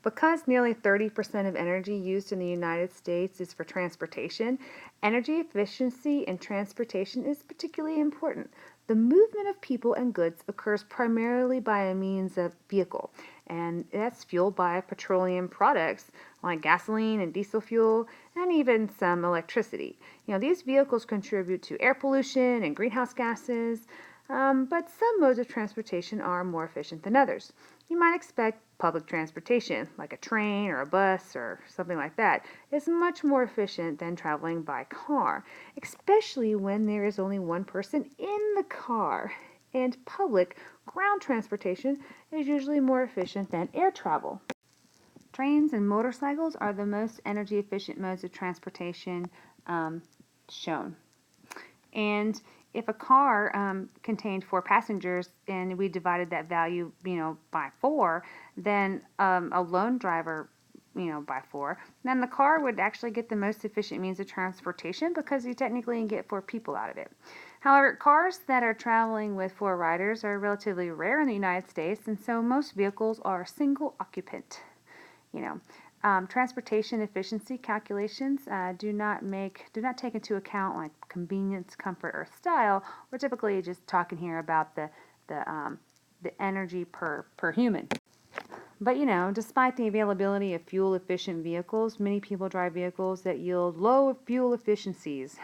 Because nearly 30% of energy used in the United States is for transportation, energy efficiency in transportation is particularly important. The movement of people and goods occurs primarily by a means of vehicle, and that's fueled by petroleum products like gasoline and diesel fuel, and even some electricity. These vehicles contribute to air pollution and greenhouse gases, but some modes of transportation are more efficient than others. You might expect public transportation, like a train or a bus or something like that, is much more efficient than traveling by car, especially when there is only one person in the car. And public ground transportation is usually more efficient than air travel. Trains and motorcycles are the most energy efficient modes of transportation shown. And if a car contained 4 passengers and we divided that value, by 4, then a lone driver, by 4, then the car would actually get the most efficient means of transportation because you technically get 4 people out of it. However, cars that are traveling with 4 riders are relatively rare in the United States, and so most vehicles are single occupant. Transportation efficiency calculations do not take into account like convenience, comfort, or style. We're typically just talking here about the energy per human. But despite the availability of fuel efficient vehicles, many people drive vehicles that yield low fuel efficiencies,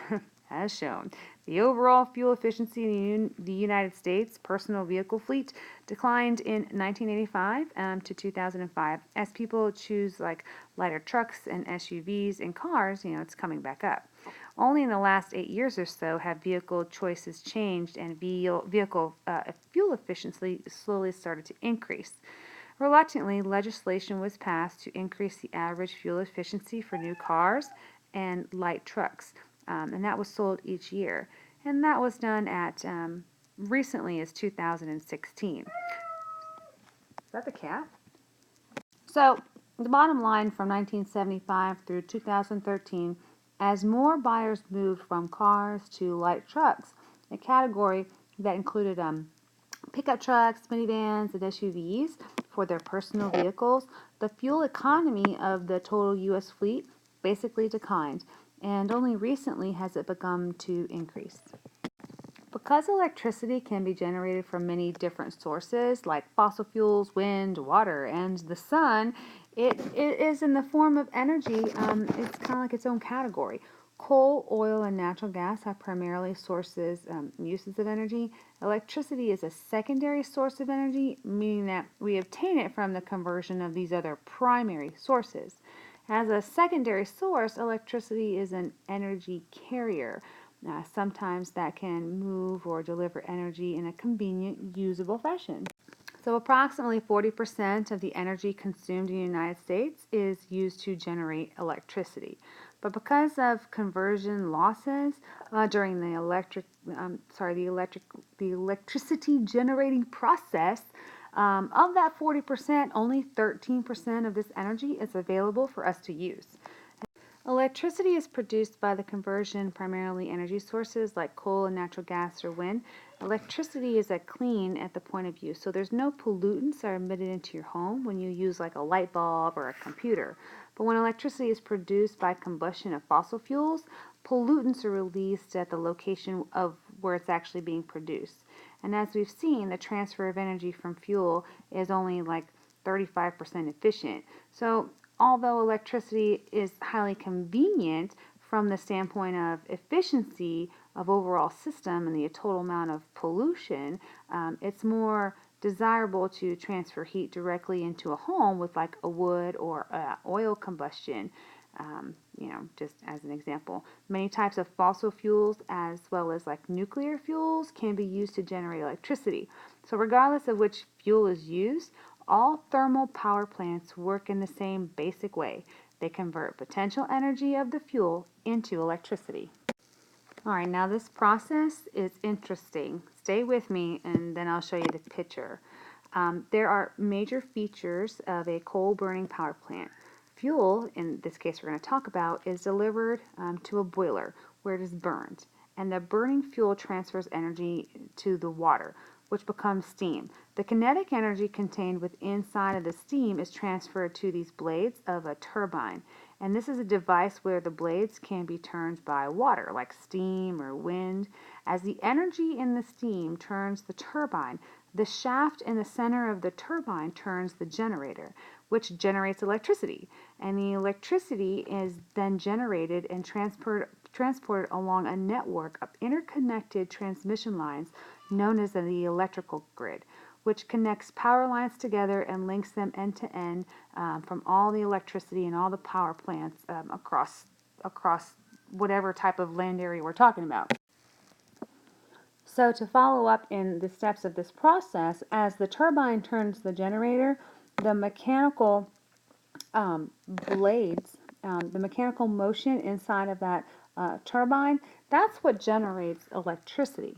as shown. The overall fuel efficiency in the United States personal vehicle fleet declined in 1985 to 2005 as people choose like lighter trucks and SUVs and cars. It's coming back up. Only in the last 8 years or so have vehicle choices changed and vehicle fuel efficiency slowly started to increase. Reluctantly, legislation was passed to increase the average fuel efficiency for new cars and light trucks, and that was sold each year. And that was done at recently as 2016. Is that the cat? So, the bottom line from 1975 through 2013, as more buyers moved from cars to light trucks, a category that included pickup trucks, minivans, and SUVs for their personal vehicles, the fuel economy of the total U.S. fleet basically declined, and only recently has it begun to increase. Because electricity can be generated from many different sources like fossil fuels, wind, water, and the sun, it is in the form of energy. It's kind of like its own category. Coal, oil, and natural gas have primarily uses of energy. Electricity is a secondary source of energy, meaning that we obtain it from the conversion of these other primary sources. As a secondary source, electricity is an energy carrier. Sometimes that can move or deliver energy in a convenient, usable fashion. So, approximately 40% of the energy consumed in the United States is used to generate electricity. But because of conversion losses during the electricity generating process, of that 40%, only 13% of this energy is available for us to use. Electricity is produced by the conversion primarily energy sources like coal and natural gas or wind. Electricity is clean at the point of use, so there's no pollutants are emitted into your home when you use like a light bulb or a computer. But when electricity is produced by combustion of fossil fuels, pollutants are released at the location of where it's actually being produced. And as we've seen, the transfer of energy from fuel is only like 35% efficient. So although electricity is highly convenient from the standpoint of efficiency of overall system and the total amount of pollution, it's more desirable to transfer heat directly into a home with like a wood or oil combustion. Just as an example, many types of fossil fuels as well as like nuclear fuels can be used to generate electricity. So regardless of which fuel is used, all thermal power plants work in the same basic way. They convert potential energy of the fuel into electricity. All right, now this process is interesting. Stay with me and then I'll show you the picture. There are major features of a coal burning power plant. Fuel, in this case we're going to talk about, is delivered to a boiler where it is burned. And the burning fuel transfers energy to the water. which becomes steam. The kinetic energy contained inside of the steam is transferred to these blades of a turbine. And this is a device where the blades can be turned by water, like steam or wind. As the energy in the steam turns the turbine, the shaft in the center of the turbine turns the generator, which generates electricity. And the electricity is then generated and transported along a network of interconnected transmission lines known as the electrical grid, which connects power lines together and links them end to end from all the electricity and all the power plants across whatever type of land area we're talking about. So to follow up in the steps of this process, as the turbine turns the generator, the mechanical blades, the mechanical motion inside of that turbine, that's what generates electricity.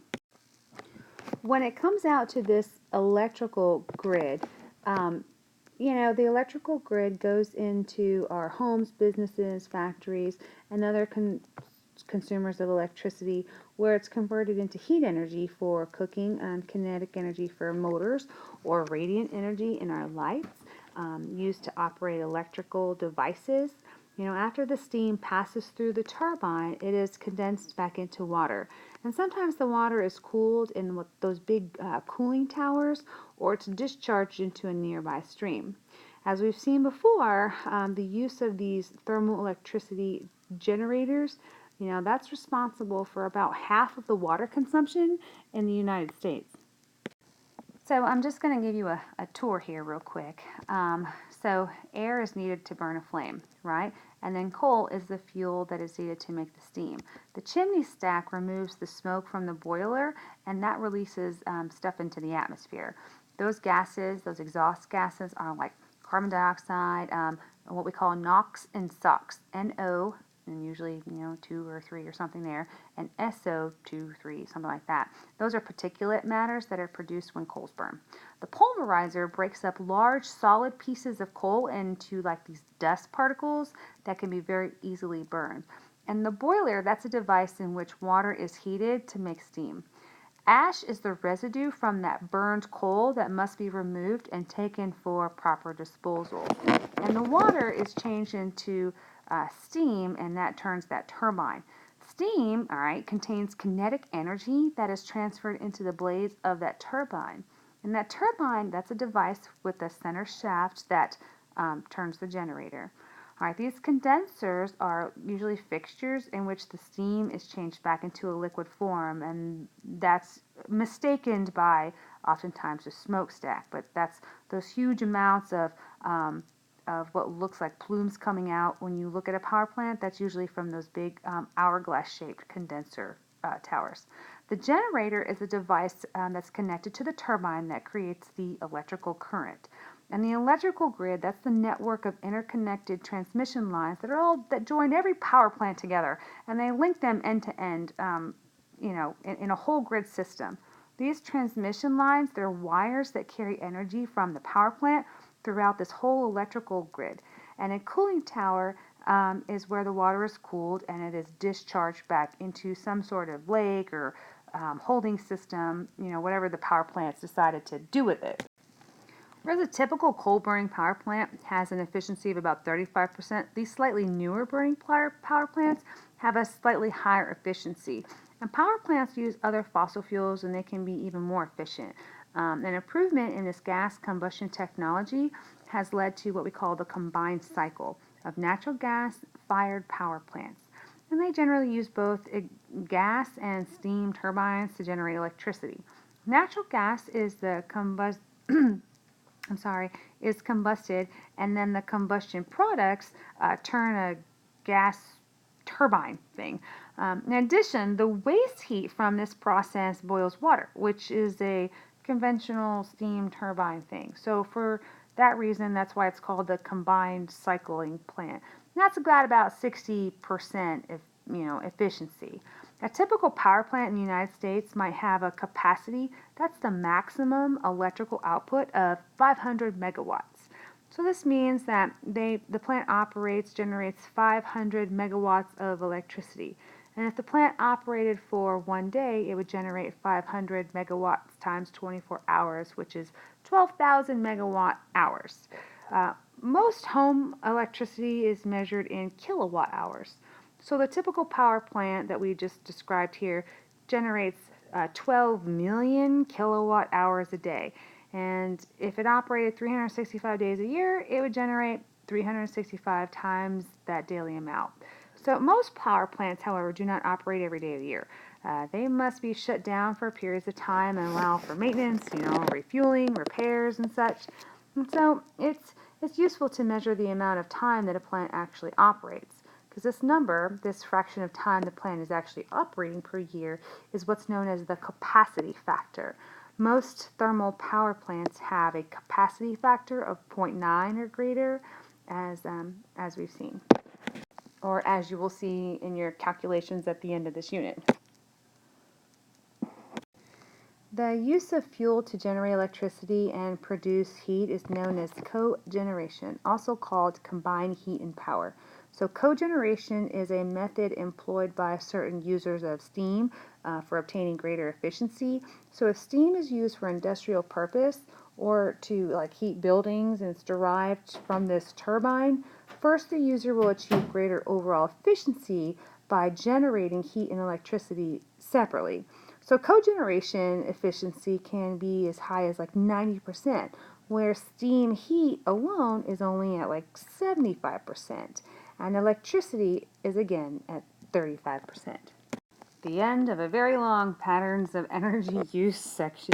When it comes out to this electrical grid, the electrical grid goes into our homes, businesses, factories, and other consumers of electricity, where it's converted into heat energy for cooking and kinetic energy for motors, or radiant energy in our lights, used to operate electrical devices. After the steam passes through the turbine, it is condensed back into water. And sometimes the water is cooled in those big cooling towers, or it's discharged into a nearby stream. As we've seen before, the use of these thermal electricity generators, that's responsible for about half of the water consumption in the United States. So I'm just going to give you a tour here real quick. So air is needed to burn a flame, right? And then coal is the fuel that is needed to make the steam. The chimney stack removes the smoke from the boiler, and that releases stuff into the atmosphere. Those gases, those exhaust gases, are like carbon dioxide, what we call NOx and SOx, NO, and usually 2 or 3 or something there, and SO 2, 3, something like that. Those are particulate matters that are produced when coals burn. The pulverizer breaks up large solid pieces of coal into like these dust particles that can be very easily burned. And the boiler, that's a device in which water is heated to make steam. Ash is the residue from that burned coal that must be removed and taken for proper disposal. And the water is changed into steam, and that turns that turbine. Steam, all right, contains kinetic energy that is transferred into the blades of that turbine. And that turbine, that's a device with a center shaft that turns the generator. All right, these condensers are usually fixtures in which the steam is changed back into a liquid form, and that's mistaken by oftentimes a smokestack. But that's those huge amounts of what looks like plumes coming out when you look at a power plant. That's usually from those big hourglass-shaped condenser towers. The generator is a device that's connected to the turbine that creates the electrical current. And the electrical grid, that's the network of interconnected transmission lines that join every power plant together, and they link them end to end, in a whole grid system. These transmission lines, they're wires that carry energy from the power plant throughout this whole electrical grid. And a cooling tower is where the water is cooled and it is discharged back into some sort of lake or holding system, whatever the power plant's decided to do with it. Whereas a typical coal-burning power plant has an efficiency of about 35%, these slightly newer burning power plants have a slightly higher efficiency. And power plants use other fossil fuels, and they can be even more efficient. An improvement in this gas combustion technology has led to what we call the combined cycle of natural gas-fired power plants. And they generally use both gas and steam turbines to generate electricity. Natural gas is is combusted, and then the combustion products turn a gas turbine thing. In addition, the waste heat from this process boils water, which is a conventional steam turbine thing. So for that reason, that's why it's called the combined cycling plant. And that's about 60% efficiency. A typical power plant in the United States might have a capacity, that's the maximum electrical output, of 500 megawatts. So this means that the plant generates 500 megawatts of electricity. And if the plant operated for one day, it would generate 500 megawatts times 24 hours, which is 12,000 megawatt hours. Uh, Most home electricity is measured in kilowatt hours. So the typical power plant that we just described here generates 12 million kilowatt hours a day. And if it operated 365 days a year, it would generate 365 times that daily amount. So most power plants, however, do not operate every day of the year. They must be shut down for periods of time and allow for maintenance, refueling, repairs, and such. And so it's useful to measure the amount of time that a plant actually operates, because this number, this fraction of time the plant is actually operating per year, is what's known as the capacity factor. Most thermal power plants have a capacity factor of 0.9 or greater, as we've seen, or as you will see in your calculations at the end of this unit. The use of fuel to generate electricity and produce heat is known as cogeneration, also called combined heat and power. So cogeneration is a method employed by certain users of steam for obtaining greater efficiency. So if steam is used for industrial purpose or to heat buildings and it's derived from this turbine, first the user will achieve greater overall efficiency by generating heat and electricity separately. So cogeneration efficiency can be as high as 90%, where steam heat alone is only at 75%, and electricity is again at 35%. The end of a very long patterns of energy use section.